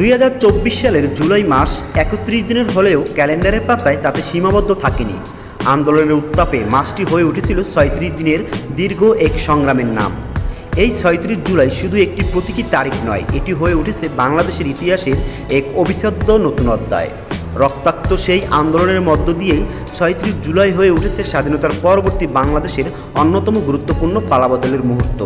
2024 সালের জুলাই মাস 31 দিনের হলেও ক্যালেন্ডারের পাতায় তাতে সীমাবদ্ধ থাকেনি। আন্দোলনের উত্তাপে মাসটি হয়ে উঠেছিল 36 দিনের দীর্ঘ এক সংগ্রামের নাম। এই 36 জুলাই শুধু একটি প্রতীকী তারিখ নয়, এটি হয়ে উঠেছে বাংলাদেশের ইতিহাসের এক অবিচ্ছেদ্য নতুন অধ্যায়। রক্তাক্ত সেই আন্দোলনের মধ্য দিয়েই 36 জুলাই হয়ে উঠেছে স্বাধীনতার পরবর্তী বাংলাদেশের অন্যতম গুরুত্বপূর্ণ পালাবদলের মুহূর্ত।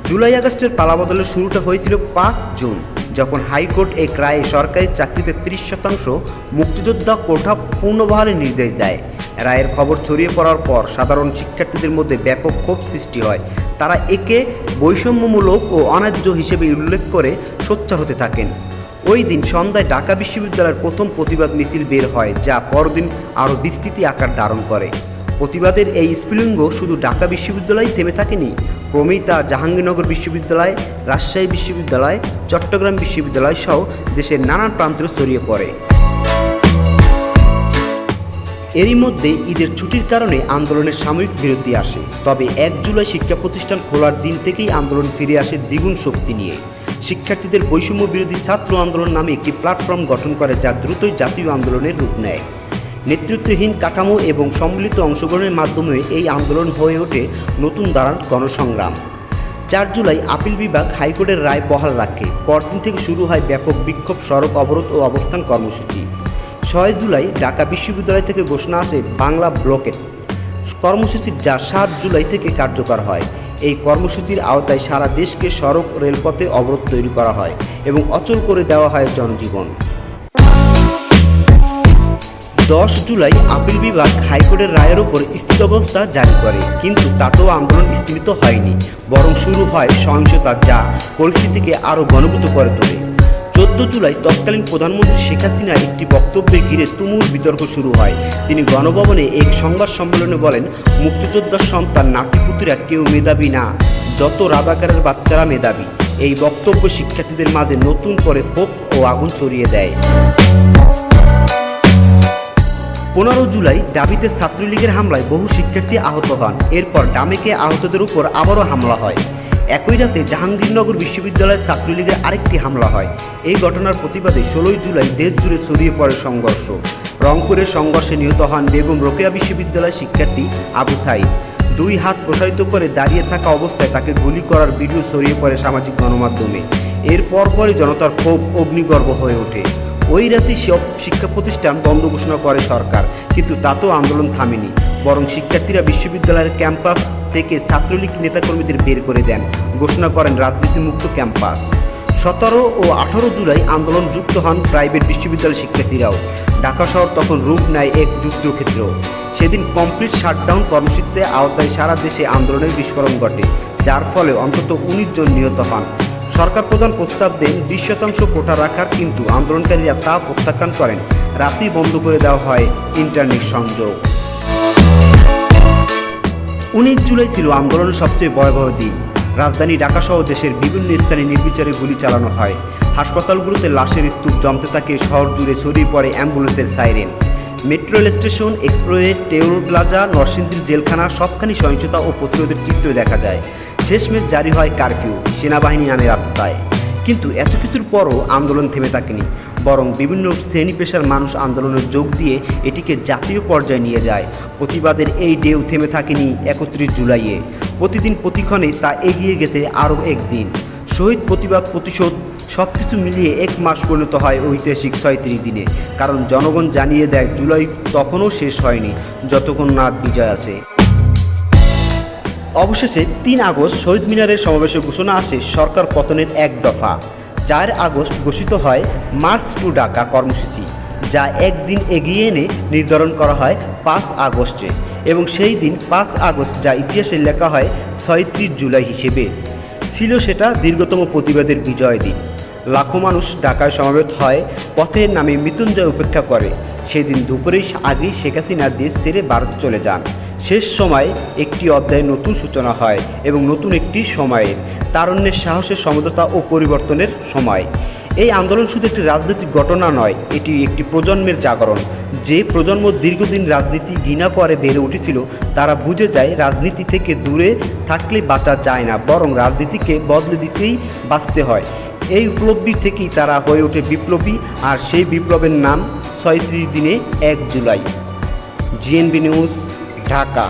জুলাই আগস্টের পালাবদলের শুরুটা হয়েছিল 5 জুন, যখন হাইকোর্ট এক রায়ে সরকারি চাকরিতে 30% মুক্তিযোদ্ধা কোটা পূর্ণবহালের নির্দেশ দেয়। রায়ের খবর ছড়িয়ে পড়ার পর সাধারণ শিক্ষার্থীদের মধ্যে ব্যাপক ক্ষোভ সৃষ্টি হয়। তারা একে বৈষম্যমূলক ও অন্যায্য হিসেবে উল্লেখ করে সোচ্চার হতে থাকেন। ওই দিন সন্ধ্যায় ঢাকা বিশ্ববিদ্যালয়ের প্রথম প্রতিবাদ মিছিল বের হয়, যা পরদিন আরও বিস্তৃতি আকার ধারণ করে। প্রতিবাদের এই স্ফুলিঙ্গ শুধু ঢাকা বিশ্ববিদ্যালয়ে থেমে থাকেনি, ক্রমেই তা জাহাঙ্গীরনগর বিশ্ববিদ্যালয়, রাজশাহী বিশ্ববিদ্যালয়, চট্টগ্রাম বিশ্ববিদ্যালয় সহ দেশের নানান প্রান্তে ছড়িয়ে পড়ে। এরই মধ্যে ঈদের ছুটির কারণে আন্দোলনের সাময়িক বিরতি আসে, তবে 1 জুলাই শিক্ষা প্রতিষ্ঠান খোলার দিন থেকেই আন্দোলন ফিরে আসে দ্বিগুণ শক্তি নিয়ে। শিক্ষার্থীদের বৈষম্য বিরোধী ছাত্র আন্দোলন নামে একটি প্ল্যাটফর্ম গঠন করে, যা দ্রুতই জাতীয় আন্দোলনের রূপ নেয়। নেতৃত্বহীন কাঠামো এবং সম্মিলিত অংশগ্রহণের মাধ্যমে এই আন্দোলন হয়ে ওঠে নতুন ধারার গণসংগ্রাম। 4 জুলাই আপিল বিভাগ হাইকোর্টের রায় বহাল রাখে। পরদিন থেকে শুরু হয় ব্যাপক বিক্ষোভ, সড়ক অবরোধ ও অবস্থান কর্মসূচি। 6 জুলাই ঢাকা বিশ্ববিদ্যালয় থেকে ঘোষণা আসে বাংলা ব্লকেট কর্মসূচি, যা 7 জুলাই থেকে কার্যকর হয়। এই কর্মসূচির আওতায় সারা দেশকে সড়ক, রেলপথে অবরোধ তৈরি করা হয় এবং অচল করে দেওয়া হয় জনজীবন। 10 জুলাই আপিল বিভাগ হাইকোর্টের রায়ের ওপর স্থিতাবস্থা জারি করে, কিন্তু তাতেও আন্দোলন স্থিমিত হয়নি, বরং শুরু হয় সহিংসতা, যা পরিস্থিতিকে আরও ঘনীভূত করে তোলে। 14 জুলাই তৎকালীন প্রধানমন্ত্রী শেখ হাসিনার একটি বক্তব্যে ঘিরে তুমুল বিতর্ক শুরু হয়। তিনি গণভবনে এক সংবাদ সম্মেলনে বলেন, মুক্তিযোদ্ধার সন্তান নাতিপুতিরা কেউ মেধাবী না, যত রাজাকারের বাচ্চারা মেধাবী। এই বক্তব্য শিক্ষার্থীদের মাঝে নতুন করে ক্ষোভ ও আগুন ছড়িয়ে দেয়। 15 জুলাই ডাবিতে ছাত্রলীগের হামলায় বহু শিক্ষার্থী আহত হন। এরপর ডামেকে আহতদের উপর আবারও হামলা হয়। একই রাতে জাহাঙ্গীরনগর বিশ্ববিদ্যালয়ের ছাত্রলীগের আরেকটি হামলা হয়। এই ঘটনার প্রতিবাদে 16 জুলাই দেশ জুড়ে ছড়িয়ে পড়ে সংঘর্ষ। রংপুরের সংঘর্ষে নিহত হন বেগম রোকেয়া বিশ্ববিদ্যালয়ের শিক্ষার্থী আবু সাইদ। 2 হাত প্রসারিত করে দাঁড়িয়ে থাকা অবস্থায় তাকে গুলি করার ভিডিও ছড়িয়ে পড়ে সামাজিক গণমাধ্যমে। এর পরপরই জনতার ক্ষোভ অগ্নিগর্ভ হয়ে ওঠে। ওই রাতে সব শিক্ষা প্রতিষ্ঠান বন্ধ ঘোষণা করে সরকার, কিন্তু তাতেও আন্দোলন থামেনি, বরং শিক্ষার্থীরা বিশ্ববিদ্যালয়ের ক্যাম্পাস থেকে ছাত্রলীগ নেতাকর্মীদের বের করে দেন, ঘোষণা করেন রাজনীতিমুক্ত ক্যাম্পাস। 17 ও 18 জুলাই আন্দোলন যুক্ত হন প্রাইভেট বিশ্ববিদ্যালয়ের শিক্ষার্থীরাও। ঢাকা শহর তখন রূপ নেয় এক যুদ্ধক্ষেত্র। সেদিন কমপ্লিট শাটডাউন কর্মসূচিতে আওতায় সারা দেশে আন্দোলনের বিস্ফোরণ ঘটে, যার ফলে অন্তত 19 জন নিহত হন। সরকার প্রধান প্রস্তাব দেন 20% কোটা রাখার, কিন্তু আন্দোলনকারীরা তা প্রত্যাখ্যান করেন। রাতেই বন্ধ করে দেওয়া হয় ইন্টারনেট সংযোগ। 19 জুলাই ছিল আন্দোলনের সবচেয়ে ভয়াবহ দিন। রাজধানী ঢাকাসহ দেশের বিভিন্ন স্থানে নির্বিচারে গুলি চালানো হয়। হাসপাতালগুলোতে লাশের স্তূপ জমতে থাকে, শহর জুড়ে ছড়িয়ে পড়ে অ্যাম্বুলেন্সের siren. Metro rail station, expressway, টেউর প্লাজা, নরসিংদীর জেলখানা সবখানি সহিংসতা ও প্রতিরোধের চিত্র দেখা যায়। শেষমেশ জারি হয় কারফিউ, সেনাবাহিনী নামে রাস্তায়। কিন্তু এত কিছুর পরও আন্দোলন থেমে থাকেনি, বরং বিভিন্ন শ্রেণী পেশার মানুষ আন্দোলনে যোগ দিয়ে এটিকে জাতীয় পর্যায়ে নিয়ে যায়। প্রতিবাদের এই ঢেউ থেমে থাকেনি 31 জুলাইয়ে। প্রতিদিন প্রতিক্ষণে তা এগিয়ে গেছে আরও একদিন। শহীদ, প্রতিবাদ, প্রতিশোধ সব কিছু মিলিয়ে 1 মাস পরিণত হয় ঐতিহাসিক 36 দিনে। কারণ জনগণ জানিয়ে দেয়, জুলাই তখনও শেষ হয়নি যতক্ষণ না বিজয় আছে। অবশেষে 3 আগস্ট শহীদ মিনারের সমাবেশে ঘোষণা আসে সরকার পতনের 1 দফা। 4 আগস্ট ঘোষিত হয় মার্চ টু ঢাকা কর্মসূচি, যা একদিন এগিয়ে এনে নির্ধারণ করা হয় 5 আগস্টে, এবং সেই দিন 5 আগস্ট যা ইতিহাসে লেখা হয় 36 জুলাই হিসেবে। ছিল সেটা দীর্ঘতম প্রতিবাদের বিজয় দিন। লাখো মানুষ ঢাকায় সমবেত হয়, পথের নামে মৃত্যুঞ্জয় উপেক্ষা করে। সেদিন দুপুরের আগেই শেখ হাসিনা দেশ ছেড়ে ভারত চলে যান। শেষ সময় একটি অধ্যায়ের নতুন সূচনা হয় এবং নতুন একটি সময়ের, তারুণ্যের, সাহসের, সমঝোতা ও পরিবর্তনের সময়। এই আন্দোলন শুধু একটি রাজনৈতিক ঘটনা নয়, এটি একটি প্রজন্মের জাগরণ। যে প্রজন্ম দীর্ঘদিন রাজনীতি ঘৃণা করে বেড়ে উঠেছিল, তারা বুঝে যায় রাজনীতি থেকে দূরে থাকলে বাঁচা যায় না, বরং রাজনীতিকে বদলে দিতেই বাঁচতে হয়। এই উপলব্ধি থেকেই তারা হয়ে ওঠে বিপ্লবী, আর সেই বিপ্লবের নাম ৩৬ দিনে ১ জুলাই। GNB news, Dhaka.